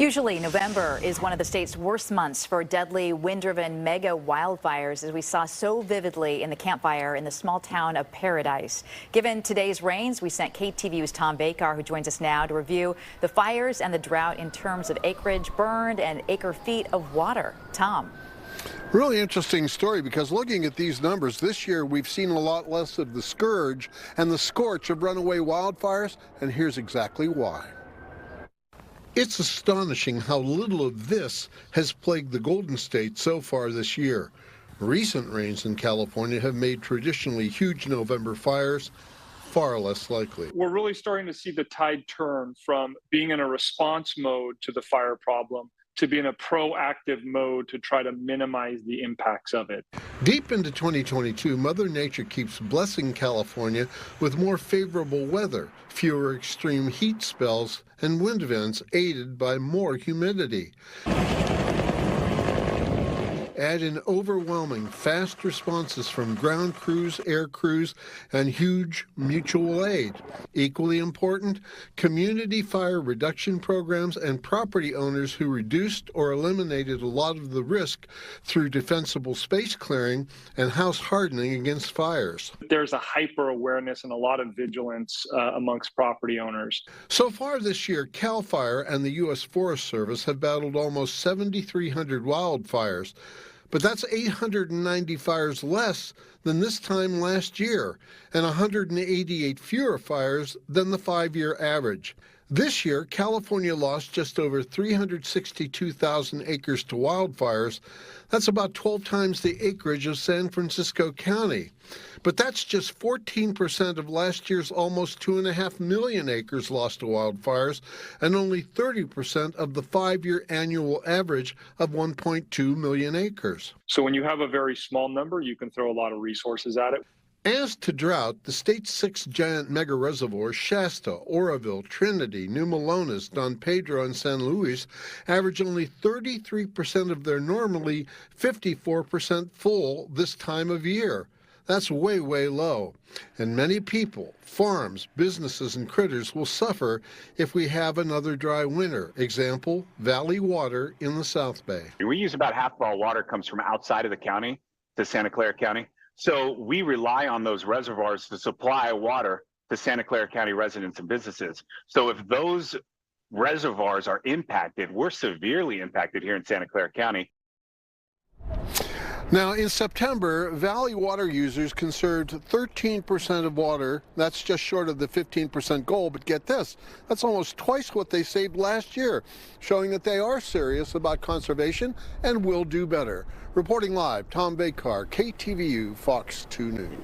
Usually, November is one of the state's worst months for deadly wind-driven mega wildfires, as we saw so vividly in the Camp Fire in the small town of Paradise. Given today's rains, we sent KTVU's Tom Bakar, who joins us now, to review the fires and the drought in terms of acreage burned and acre-feet of water. Tom. Really interesting story, because looking at these numbers, this year we've seen a lot less of the scourge and the scorch of runaway wildfires, and here's exactly why. It's astonishing how little of this has plagued the Golden State so far this year. Recent rains in California have made traditionally huge November fires far less likely. We're really starting to see the tide turn from being in a response mode to the fire problem to be in a proactive mode to try to minimize the impacts of it. Deep into 2022, Mother Nature keeps blessing California with more favorable weather, fewer extreme heat spells, and wind events aided by more humidity. Add in overwhelming fast responses from ground crews, air crews, and huge mutual aid. Equally important, community fire reduction programs and property owners who reduced or eliminated a lot of the risk through defensible space clearing and house hardening against fires. There's a hyper awareness and a lot of vigilance amongst property owners. So far this year, CAL FIRE and the U.S. Forest Service have battled almost 7,300 wildfires. But that's 890 fires less than this time last year, and 188 fewer fires than the 5-year average. This year, California lost just over 362,000 acres to wildfires. That's about 12 times the acreage of San Francisco County. But that's just 14% of last year's almost 2.5 million acres lost to wildfires, and only 30% of the 5-year annual average of 1.2 million acres. So when you have a very small number, you can throw a lot of resources at it. As to drought, the state's 6 giant mega reservoirs, Shasta, Oroville, Trinity, New Melones, Don Pedro, and San Luis, average only 33% of their normally 54% full this time of year. That's way, way low. And many people, farms, businesses, and critters will suffer if we have another dry winter. Example, Valley Water in the South Bay. We use about half of our water comes from outside of the county to Santa Clara County. So we rely on those reservoirs to supply water to Santa Clara County residents and businesses. So if those reservoirs are impacted, we're severely impacted here in Santa Clara County. Now, in September, Valley Water users conserved 13% of water. That's just short of the 15% goal, but get this, that's almost twice what they saved last year, showing that they are serious about conservation and will do better. Reporting live, Tom Bakar, KTVU, Fox 2 News.